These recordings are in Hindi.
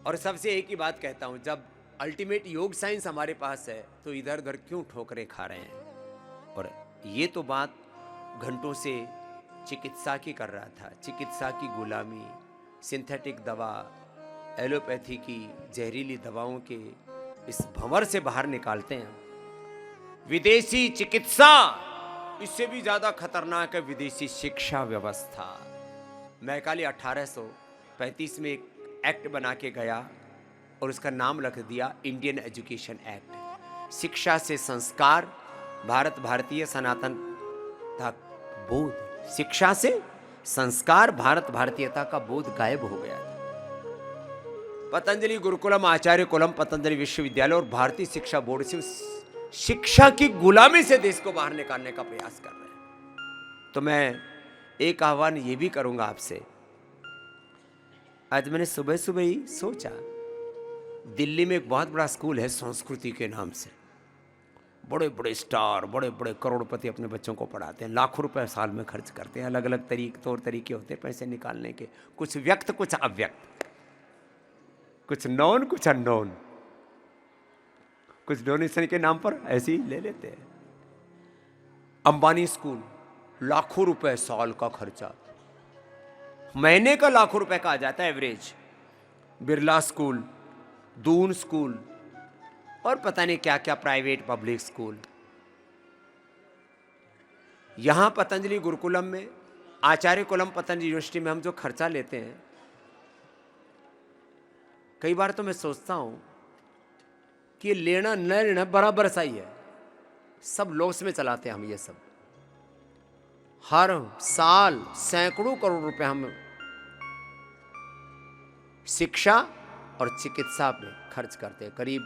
और सबसे एक ही बात कहता हूं, जब अल्टीमेट योग साइंस हमारे पास है तो इधर उधर क्यों ठोकरें खा रहे हैं। और ये तो बात घंटों से चिकित्सा की कर रहा था। चिकित्सा की गुलामी, सिंथेटिक दवा, एलोपैथी की जहरीली दवाओं के इस भंवर से बाहर निकालते हैं। विदेशी चिकित्सा, इससे भी ज्यादा खतरनाक है विदेशी शिक्षा व्यवस्था। मैकाले 1835 में एक एक्ट बना के गया और उसका नाम रख दिया इंडियन एजुकेशन एक्ट। शिक्षा से संस्कार, भारत भारतीय सनातन था बोध। शिक्षा से संस्कार, भारत भारतीयता का बोध गायब हो गया था। पतंजलि गुरुकुलम, आचार्य कुलम, पतंजलि विश्वविद्यालय और भारतीय शिक्षा बोर्ड से शिक्षा की गुलामी से देश को बाहर निकालने का प्रयास कर रहे हैं। तो मैं एक आह्वान ये भी करूंगा आपसे। आज मैंने सुबह सुबह ही सोचा, दिल्ली में एक बहुत बड़ा स्कूल है संस्कृति के नाम से। बड़े बड़े स्टार, बड़े बड़े करोड़पति अपने बच्चों को पढ़ाते हैं, लाखों रुपए साल में खर्च करते हैं। अलग अलग तौर तरीके होते हैं पैसे निकालने के, कुछ व्यक्त कुछ अव्यक्त, कुछ नॉन कुछ अननोन, कुछ डोनेशन के नाम पर ऐसे ही ले लेते हैं। अंबानी स्कूल, लाखों रुपए साल का खर्चा, महीने का लाखों रुपए का आ जाता है average. Birla school, Doon school और पता नहीं क्या क्या प्राइवेट पब्लिक स्कूल। यहां पतंजलि गुरुकुलम में, आचार्य कुलम पतंजलि यूनिवर्सिटी में हम जो खर्चा लेते हैं, कई बार तो मैं सोचता हूं कि लेना न लेना बराबर सा ही है। सब लॉस में चलाते हैं हम ये सब। हर साल सैकड़ों करोड़ रुपए हम शिक्षा और चिकित्सा पे खर्च करते हैं। करीब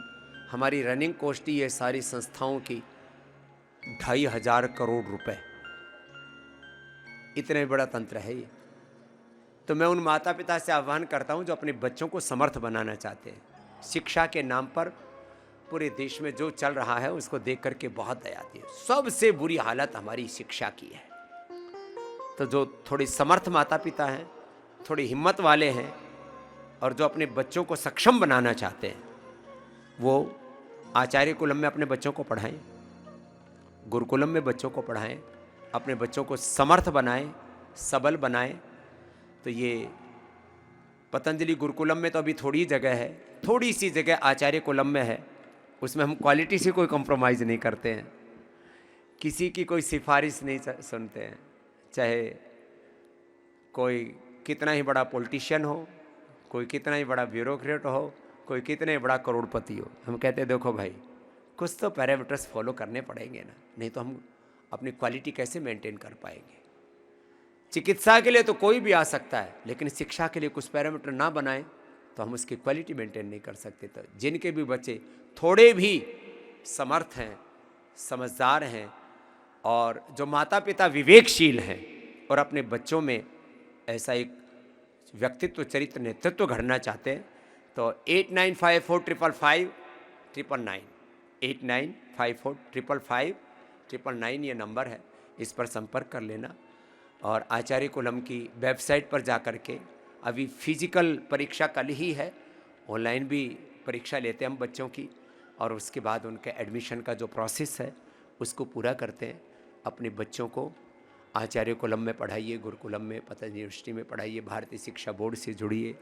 हमारी रनिंग कॉस्ट ही है सारी संस्थाओं की 2500 करोड़ रुपए। इतने बड़ा तंत्र है ये। तो मैं उन माता पिता से आह्वान करता हूं जो अपने बच्चों को समर्थ बनाना चाहते हैं। शिक्षा के नाम पर पूरे देश में जो चल रहा है उसको देख करके बहुत दया आती है। सबसे बुरी हालत हमारी शिक्षा की है। तो जो थोड़ी समर्थ माता पिता हैं, थोड़ी हिम्मत वाले हैं और जो अपने बच्चों को सक्षम बनाना चाहते हैं, वो आचार्य कुलम में अपने बच्चों को पढ़ाएं, गुरुकुलम में बच्चों को पढ़ाएं, अपने बच्चों को समर्थ बनाएं, सबल बनाएं। तो ये पतंजलि गुरुकुलम में तो अभी थोड़ी जगह है, थोड़ी सी जगह आचार्य कुलम में है। उसमें हम क्वालिटी से कोई कॉम्प्रोमाइज़ नहीं करते हैं, किसी की कोई सिफारिश नहीं सुनते हैं, चाहे कोई कितना ही बड़ा पॉलिटिशियन हो, कोई कितना ही बड़ा ब्यूरोक्रेट हो, कोई कितने बड़ा करोड़पति हो। हम कहते हैं देखो भाई, कुछ तो पैरामीटर्स फॉलो करने पड़ेंगे ना, नहीं तो हम अपनी क्वालिटी कैसे मेंटेन कर पाएंगे। चिकित्सा के लिए तो कोई भी आ सकता है, लेकिन शिक्षा के लिए कुछ पैरामीटर ना बनाएं तो हम उसकी क्वालिटी मेंटेन नहीं कर सकते। तो जिनके भी बच्चे थोड़े भी समर्थ हैं, समझदार हैं और जो माता पिता विवेकशील हैं और अपने बच्चों में ऐसा एक व्यक्तित्व, चरित्र, नेतृत्व घड़ना चाहते हैं, तो 8954555999 8954555999 ये नंबर है, इस पर संपर्क कर लेना। और आचार्य कुलम की वेबसाइट पर जा कर के, अभी फिजिकल परीक्षा कल ही है, ऑनलाइन भी परीक्षा लेते हैं हम बच्चों की, और उसके बाद उनके एडमिशन का जो प्रोसेस है उसको पूरा करते हैं। अपने बच्चों को आचार्य कुलम में पढ़ाइए, गुरुकुलम में, पतंजलि यूनिवर्सिटी में पढ़ाइए, भारतीय शिक्षा बोर्ड से जुड़िए।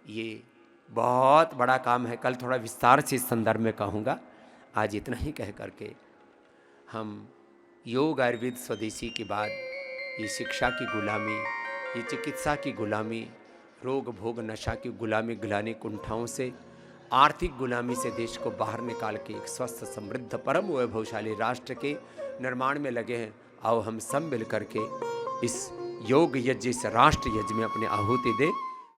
ये बहुत बड़ा काम है। कल थोड़ा विस्तार से इस संदर्भ में कहूँगा। आज इतना ही कह करके हम योग, आयुर्वेद, स्वदेशी के बाद ये शिक्षा की गुलामी, ये चिकित्सा की गुलामी, रोग भोग नशा की गुलामी, गिलानी कुंठाओं से, आर्थिक गुलामी से देश को बाहर निकाल के एक स्वस्थ, समृद्ध, परम वैभवशाली राष्ट्र के निर्माण में लगे हैं। आओ हम सब मिल करके इस योग यज्ञ, इस राष्ट्र यज्ञ में अपनी आहुति दें।